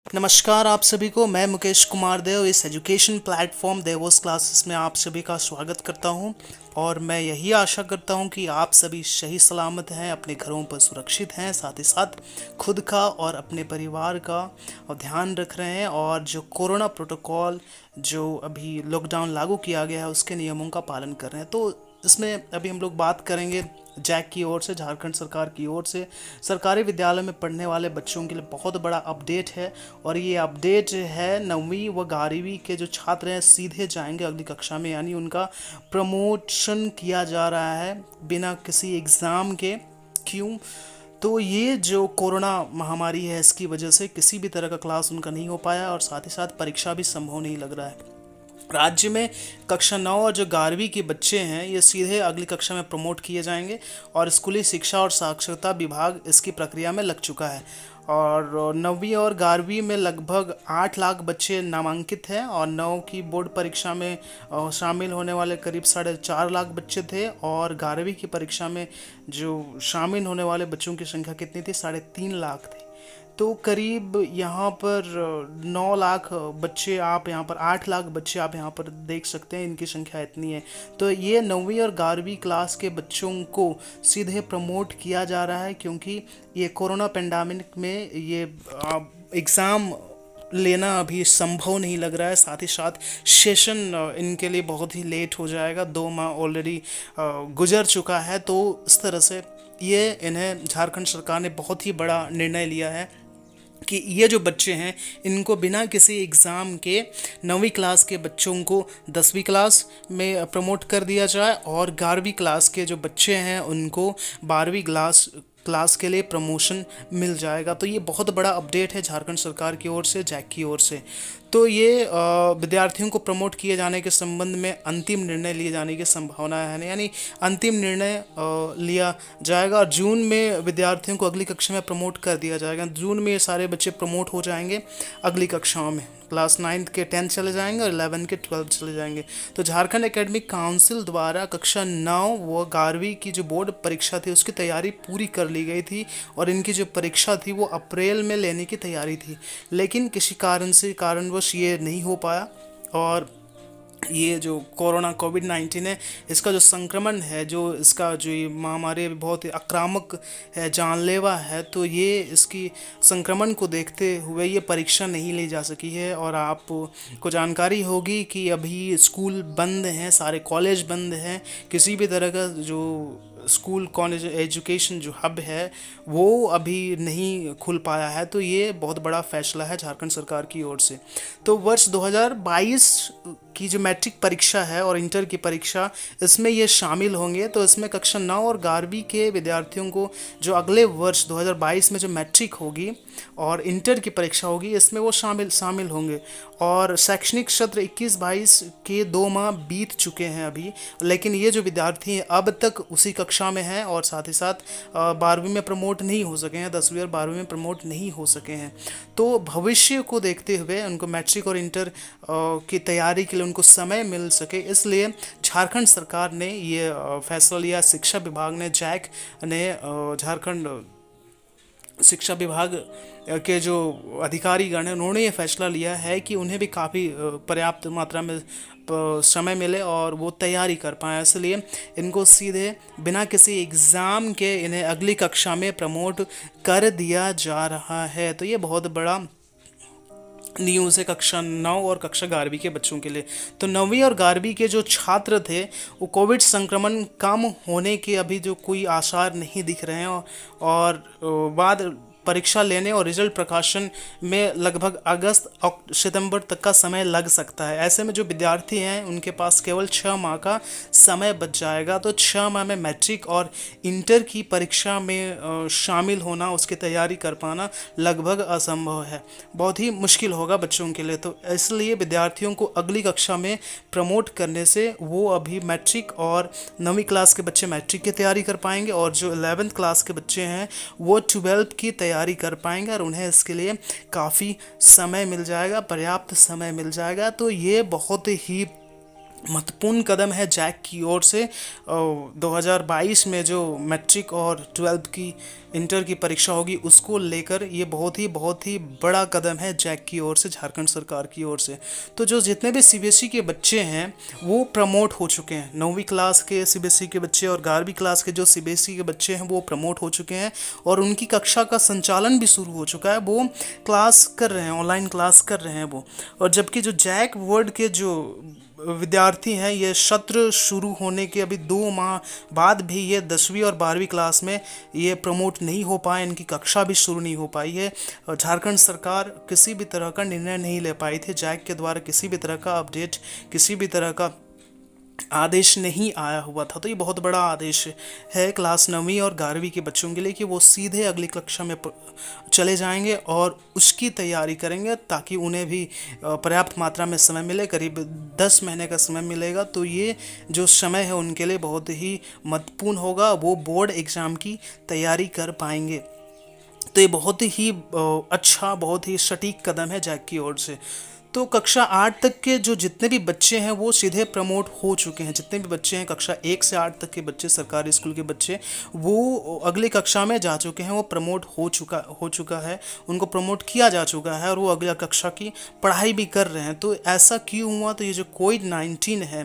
नमस्कार आप सभी को। मैं मुकेश कुमार देव इस एजुकेशन प्लेटफॉर्म देवोस क्लासेस में आप सभी का स्वागत करता हूं और मैं यही आशा करता हूं कि आप सभी सही सलामत हैं, अपने घरों पर सुरक्षित हैं, साथ ही साथ खुद का और अपने परिवार का ध्यान रख रहे हैं और जो कोरोना प्रोटोकॉल जो अभी लॉकडाउन लागू किया गया है उसके नियमों का पालन कर रहे हैं। तो इसमें अभी हम लोग बात करेंगे जैक की ओर से, झारखंड सरकार की ओर से सरकारी विद्यालय में पढ़ने वाले बच्चों के लिए बहुत बड़ा अपडेट है। और ये अपडेट है 9वीं व 11वीं के जो छात्र हैं सीधे जाएंगे अगली कक्षा में, यानी उनका प्रमोशन किया जा रहा है बिना किसी एग्ज़ाम के। क्यों? तो ये जो कोरोना महामारी है इसकी वजह से किसी भी तरह का क्लास उनका नहीं हो पाया और साथ ही साथ परीक्षा भी संभव नहीं लग रहा है। राज्य में कक्षा 9 और जो 11वीं के बच्चे हैं ये सीधे अगली कक्षा में प्रमोट किए जाएंगे और स्कूली शिक्षा और साक्षरता विभाग इसकी प्रक्रिया में लग चुका है। और 9वीं और 11वीं में लगभग 8 लाख बच्चे नामांकित हैं और 9 की बोर्ड परीक्षा में शामिल होने वाले करीब 4.5 लाख बच्चे थे और 11वीं की परीक्षा में जो शामिल होने वाले बच्चों की संख्या कितनी थी? 3.5 लाख थी। तो करीब यहाँ पर 9 लाख बच्चे, आप यहाँ पर 8 लाख बच्चे आप यहाँ पर देख सकते हैं, इनकी संख्या इतनी है। तो ये 9वीं और 11वीं क्लास के बच्चों को सीधे प्रमोट किया जा रहा है क्योंकि ये कोरोना पेंडेमिक में ये एग्ज़ाम लेना अभी संभव नहीं लग रहा है। साथ ही साथ सेशन इनके लिए बहुत ही लेट हो जाएगा, 2 माह ऑलरेडी गुजर चुका है। तो इस तरह से ये इन्हें झारखंड सरकार ने बहुत ही बड़ा निर्णय लिया है कि ये जो बच्चे हैं इनको बिना किसी एग्ज़ाम के 9वीं क्लास के बच्चों को 10वीं क्लास में प्रमोट कर दिया जाए और 11वीं क्लास के जो बच्चे हैं उनको 12वीं क्लास के लिए प्रमोशन मिल जाएगा। तो ये बहुत बड़ा अपडेट है झारखंड सरकार की ओर से, जैक की ओर से। तो ये विद्यार्थियों को प्रमोट किए जाने के संबंध में अंतिम निर्णय लिए जाने की संभावना है, यानी अंतिम निर्णय लिया जाएगा और जून में विद्यार्थियों को अगली कक्षा में प्रमोट कर दिया जाएगा। जून में ये सारे बच्चे प्रमोट हो जाएंगे अगली कक्षाओं में, क्लास 9 के 10 चले जाएंगे और 11 के 12 चले जाएंगे। तो झारखंड एकेडमिक काउंसिल द्वारा कक्षा 9 व 11वीं की जो बोर्ड परीक्षा थी उसकी तैयारी पूरी कर ली गई थी और इनकी जो परीक्षा थी वो अप्रैल में लेने की तैयारी थी, लेकिन किसी कारणवश ये नहीं हो पाया। और ये जो कोविड-19 है इसका जो संक्रमण है, जो इसका जो ये महामारी बहुत ही आक्रामक है, जानलेवा है, तो ये इसकी संक्रमण को देखते हुए ये परीक्षा नहीं ली जा सकी है। और आपको जानकारी होगी कि अभी स्कूल बंद हैं, सारे कॉलेज बंद हैं, किसी भी तरह का जो स्कूल कॉलेज एजुकेशन जो हब है वो अभी नहीं खुल पाया है। तो ये बहुत बड़ा फैसला है झारखंड सरकार की ओर से। तो वर्ष 2022 की जो मैट्रिक परीक्षा है और इंटर की परीक्षा, इसमें ये शामिल होंगे। तो इसमें कक्षा 9 और 11वीं के विद्यार्थियों को जो अगले वर्ष 2022 में जो मैट्रिक होगी और इंटर की परीक्षा होगी इसमें वो शामिल होंगे। और शैक्षणिक सत्र 21-22 के 2 माह बीत चुके हैं अभी, लेकिन ये जो विद्यार्थी हैं अब तक उसी कक्षा में हैं और साथ ही साथ 12वीं में प्रमोट नहीं हो सके हैं, 10वीं और 12वीं में प्रमोट नहीं हो सके हैं। तो भविष्य को देखते हुए उनको मैट्रिक और इंटर की तैयारी के लिए उनको समय मिल सके, इसलिए झारखंड सरकार ने ये फैसला लिया। शिक्षा विभाग ने, जैक ने, झारखंड शिक्षा विभाग के जो अधिकारीगण हैं उन्होंने ये फैसला लिया है कि उन्हें भी काफ़ी पर्याप्त मात्रा में समय मिले और वो तैयारी कर पाएँ, इसलिए इनको सीधे बिना किसी एग्ज़ाम के इन्हें अगली कक्षा में प्रमोट कर दिया जा रहा है। तो ये बहुत बड़ा न्यूज़ है कक्षा 9 और कक्षा 11वीं के बच्चों के लिए। तो 9वीं और 11वीं के जो छात्र थे वो कोविड संक्रमण कम होने के अभी जो कोई आसार नहीं दिख रहे हैं और बाद परीक्षा लेने और रिजल्ट प्रकाशन में लगभग अगस्त सितंबर तक का समय लग सकता है। ऐसे में जो विद्यार्थी हैं उनके पास केवल 6 माह का समय बच जाएगा। तो 6 माह में मैट्रिक और इंटर की परीक्षा में शामिल होना, उसकी तैयारी कर पाना लगभग असंभव है, बहुत ही मुश्किल होगा बच्चों के लिए। तो इसलिए विद्यार्थियों को अगली कक्षा में प्रमोट करने से वो अभी मैट्रिक और 9वीं क्लास के बच्चे मैट्रिक की तैयारी कर पाएंगे और जो 11th क्लास के बच्चे हैं वो 12th की तैयारी कर पाएंगे और उन्हें इसके लिए काफ़ी समय मिल जाएगा, पर्याप्त समय मिल जाएगा। तो ये बहुत ही महत्वपूर्ण कदम है जैक की ओर से। 2022 में जो मैट्रिक और 12th की इंटर की परीक्षा होगी उसको लेकर ये बहुत ही बड़ा कदम है जैक की ओर से, झारखंड सरकार की ओर से। तो जो जितने भी सीबीएसई के बच्चे हैं वो प्रमोट हो चुके हैं। 9वीं क्लास के सीबीएसई के बच्चे और 11वीं क्लास के जो सीबीएसई के बच्चे हैं वो प्रमोट हो चुके हैं और उनकी कक्षा का संचालन भी शुरू हो चुका है। वो क्लास कर रहे हैं, ऑनलाइन क्लास कर रहे हैं वो। और जबकि जो जैक वर्ड के जो विद्यार्थी हैं, ये सत्र शुरू होने के अभी 2 माह बाद भी ये 10वीं और 12वीं क्लास में ये प्रमोट नहीं हो पाए, इनकी कक्षा भी शुरू नहीं हो पाई है। और झारखंड सरकार किसी भी तरह का निर्णय नहीं ले पाई थी, जैक के द्वारा किसी भी तरह का अपडेट, किसी भी तरह का आदेश नहीं आया हुआ था। तो ये बहुत बड़ा आदेश है क्लास 9वीं और 11वीं के बच्चों के लिए कि वो सीधे अगली कक्षा में चले जाएंगे और उसकी तैयारी करेंगे ताकि उन्हें भी पर्याप्त मात्रा में समय मिले। करीब 10 महीने का समय मिलेगा, तो ये जो समय है उनके लिए बहुत ही महत्वपूर्ण होगा। वो बोर्ड एग्ज़ाम की तैयारी कर पाएंगे। तो ये बहुत ही अच्छा, बहुत ही सटीक कदम है जैक की ओर से। तो कक्षा 8 तक के जो जितने भी बच्चे हैं वो सीधे प्रमोट हो चुके हैं। जितने भी बच्चे हैं कक्षा 1 से 8 तक के बच्चे, सरकारी स्कूल के बच्चे, वो अगली कक्षा में जा चुके हैं। वो प्रमोट हो चुका है, उनको प्रमोट किया जा चुका है और वो अगला कक्षा की पढ़ाई भी कर रहे हैं। तो ऐसा क्यों हुआ? तो ये जो कोविड-19 है,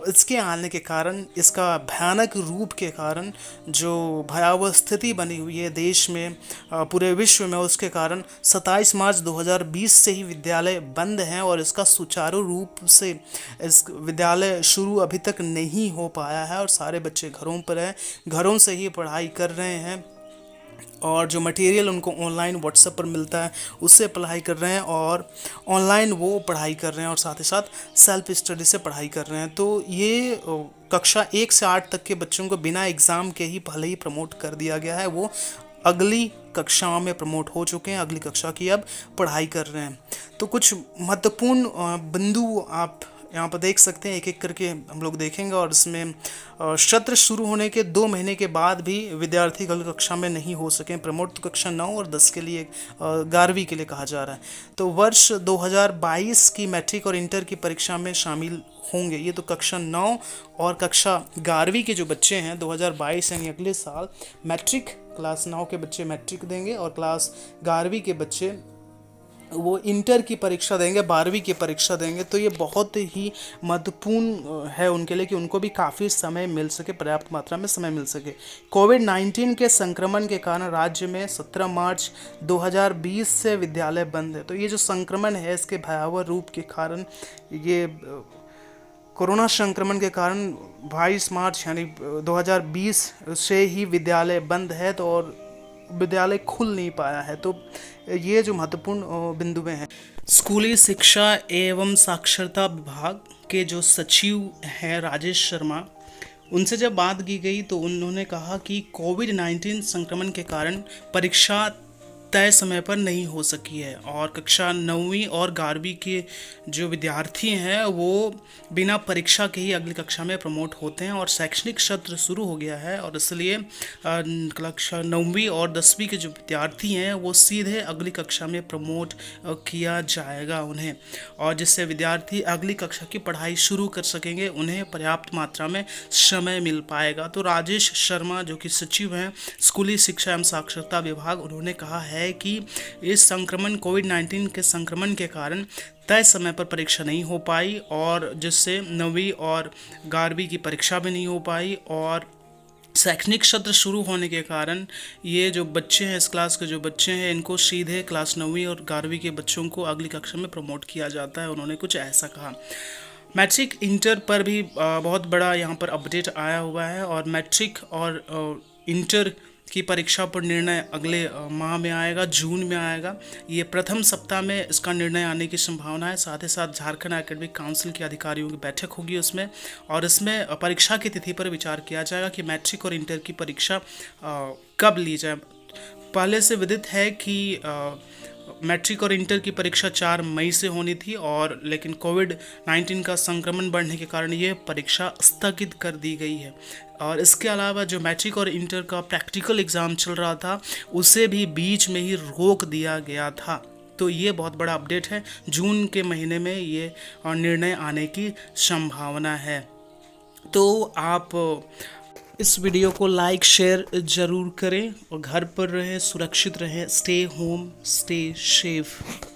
इसके आने के कारण, इसका भयानक रूप के कारण, जो भयावह स्थिति बनी हुई है देश में, पूरे विश्व में, उसके कारण 27 मार्च 2020 से ही विद्यालय बंद हैं और इसका सुचारू रूप से इस विद्यालय शुरू अभी तक नहीं हो पाया है और सारे बच्चे घरों पर हैं, घरों से ही पढ़ाई कर रहे हैं और जो मटेरियल उनको ऑनलाइन व्हाट्सएप पर मिलता है उससे पढ़ाई कर रहे हैं और ऑनलाइन वो पढ़ाई कर रहे हैं और साथ ही साथ सेल्फ स्टडी से पढ़ाई कर रहे हैं। तो ये कक्षा 1 से 8 तक के बच्चों को बिना एग्ज़ाम के ही पहले ही प्रमोट कर दिया गया है। वो अगली कक्षाओं में प्रमोट हो चुके हैं, अगली कक्षा की अब पढ़ाई कर रहे हैं। तो कुछ महत्वपूर्ण बिंदु आप यहाँ पर देख सकते हैं, एक एक करके हम लोग देखेंगे। और इसमें सत्र शुरू होने के 2 महीने के बाद भी विद्यार्थी अगली कक्षा में नहीं हो सके प्रमोट। तो कक्षा 9 और 10 के लिए, 11वीं के लिए कहा जा रहा है। तो वर्ष 2022 की मैट्रिक और इंटर की परीक्षा में शामिल होंगे। ये तो कक्षा 9 और कक्षा 11वीं के जो बच्चे हैं 2022 यानी अगले साल मैट्रिक, क्लास 9 के बच्चे मैट्रिक देंगे और क्लास 11वीं के बच्चे वो इंटर की परीक्षा देंगे, 12वीं की परीक्षा देंगे। तो ये बहुत ही महत्वपूर्ण है उनके लिए कि उनको भी काफ़ी समय मिल सके, पर्याप्त मात्रा में समय मिल सके। कोविड-19 के संक्रमण के कारण राज्य में 17 मार्च 2020 से विद्यालय बंद है। तो ये जो संक्रमण है, इसके भयावह रूप के कारण, ये कोरोना संक्रमण के कारण 22 मार्च यानी 2020 से ही विद्यालय बंद है, तो और विद्यालय खुल नहीं पाया है। तो ये जो महत्वपूर्ण बिंदुएं हैं। स्कूली शिक्षा एवं साक्षरता विभाग के जो सचिव हैं राजेश शर्मा, उनसे जब बात की गई तो उन्होंने कहा कि कोविड-19 संक्रमण के कारण परीक्षा तय समय पर नहीं हो सकी है और कक्षा 9वीं और 11वीं के जो विद्यार्थी हैं वो बिना परीक्षा के ही अगली कक्षा में प्रमोट होते हैं और शैक्षणिक सत्र शुरू हो गया है और इसलिए कक्षा 9वीं और 10वीं के जो विद्यार्थी हैं वो सीधे अगली कक्षा में प्रमोट किया जाएगा उन्हें, और जिससे विद्यार्थी अगली कक्षा की पढ़ाई शुरू कर सकेंगे, उन्हें पर्याप्त मात्रा में समय मिल पाएगा। तो राजेश शर्मा जो कि सचिव हैं स्कूली शिक्षा एवं साक्षरता विभाग, उन्होंने कहा है कि इस संक्रमण कोविड-19 के संक्रमण के कारण तय समय पर परीक्षा नहीं हो पाई और जिससे 9वीं और 11वीं की परीक्षा भी नहीं हो पाई और शैक्षणिक सत्र शुरू होने के कारण ये जो बच्चे हैं, इस क्लास के जो बच्चे हैं, इनको सीधे क्लास 9वीं और 11वीं के बच्चों को अगली कक्षा में प्रमोट किया जाता है। उन्होंने कुछ ऐसा कहा। मैट्रिक इंटर पर भी बहुत बड़ा यहाँ पर अपडेट आया हुआ है और मैट्रिक और इंटर की परीक्षा पर निर्णय अगले माह में आएगा, जून में आएगा। ये प्रथम सप्ताह में इसका निर्णय आने की संभावना है। साथ ही साथ झारखंड एकेडमिक काउंसिल के अधिकारियों की बैठक होगी उसमें, और इसमें परीक्षा की तिथि पर विचार किया जाएगा कि मैट्रिक और इंटर की परीक्षा कब ली जाए। पहले से विदित है कि मैट्रिक और इंटर की परीक्षा 4 मई से होनी थी और लेकिन कोविड-19 का संक्रमण बढ़ने के कारण ये परीक्षा स्थगित कर दी गई है। और इसके अलावा जो मैट्रिक और इंटर का प्रैक्टिकल एग्ज़ाम चल रहा था उसे भी बीच में ही रोक दिया गया था। तो ये बहुत बड़ा अपडेट है। जून के महीने में ये निर्णय आने की संभावना है। तो आप इस वीडियो को लाइक शेयर ज़रूर करें और घर पर रहें, सुरक्षित रहें। Stay home, stay safe.